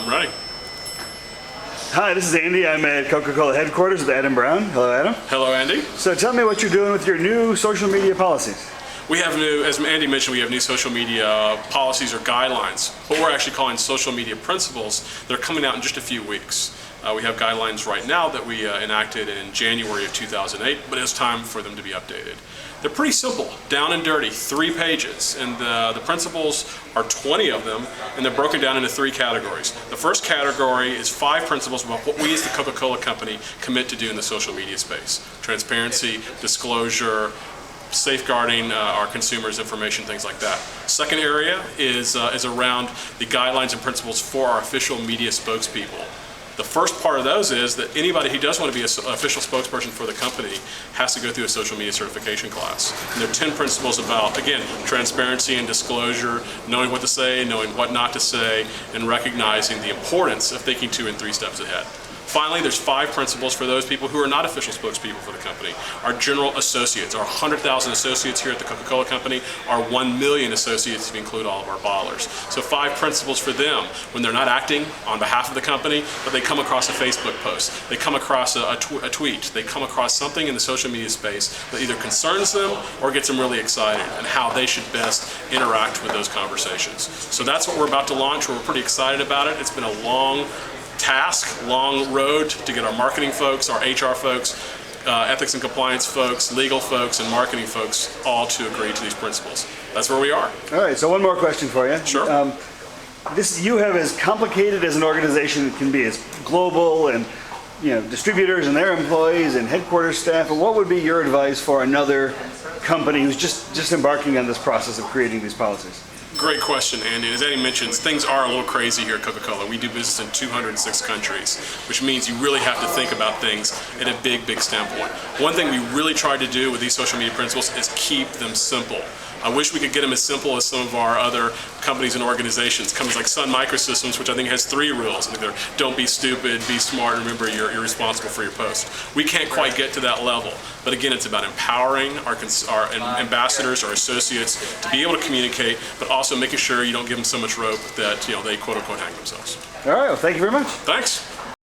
I'm ready. Hi, this is Andy. I'm at Coca-Cola headquarters with Adam Brown. Hello, Adam. Hello, Andy. So tell me what you're doing with your new social media policies. We have new, as Andy mentioned, we have new social media policies or guidelines. What we're actually calling social media principles. They're coming out in just a few weeks. We have guidelines right now that we enacted in January of 2008, but it's time for them to be updated. They're pretty simple, down and dirty, 3 pages, and the principles are 20 of them, and they're broken down into 3 categories. The first category is 5 principles about what we as the Coca-Cola Company commit to do in the social media space. Transparency, disclosure, safeguarding our consumers' information, things like that. Second area is around the guidelines and principles for our official media spokespeople. The first part of those is that anybody who does want to be an official spokesperson for the company has to go through a social media certification class. And there are 10 principles about, again, transparency and disclosure, knowing what to say, knowing what not to say, and recognizing the importance of thinking 2 and 3 steps ahead. Finally, there's 5 principles for those people who are not official spokespeople for the company. Our general associates, our 100,000 associates here at the Coca-Cola Company, our 1 million associates if you include all of our bottlers. So 5 principles for them when they're not acting on behalf of the company, but they come across a Facebook post, they come across a tweet, they come across something in the social media space that either concerns them or gets them really excited, and how they should best interact with those conversations. So that's what we're about to launch. We're pretty excited about it. It's been a long task, long road to get our marketing folks, our HR folks, ethics and compliance folks, legal folks, and marketing folks all to agree to these principles. That's where we are. All right, so one more question for you. Sure. You have as complicated as an organization can be. It's global, and distributors and their employees and headquarters staff. But what would be your advice for another company who's just embarking on this process of creating these policies? Great question, Andy. As Andy mentions, things are a little crazy here at Coca-Cola. We do business in 206 countries, which means you really have to think about things at a big standpoint. One thing we really tried to do with these social media principles is keep them simple. I wish we could get them as simple as some of our other companies and organizations. Companies like Sun Microsystems, which I think has 3 rules. They're don't be stupid, be smart, remember you're responsible for your post. We can't quite get to that level. But again, it's about empowering our ambassadors, our associates to be able to communicate, but also making sure you don't give them so much rope that they quote unquote hang themselves. All right, well, thank you very much. Thanks.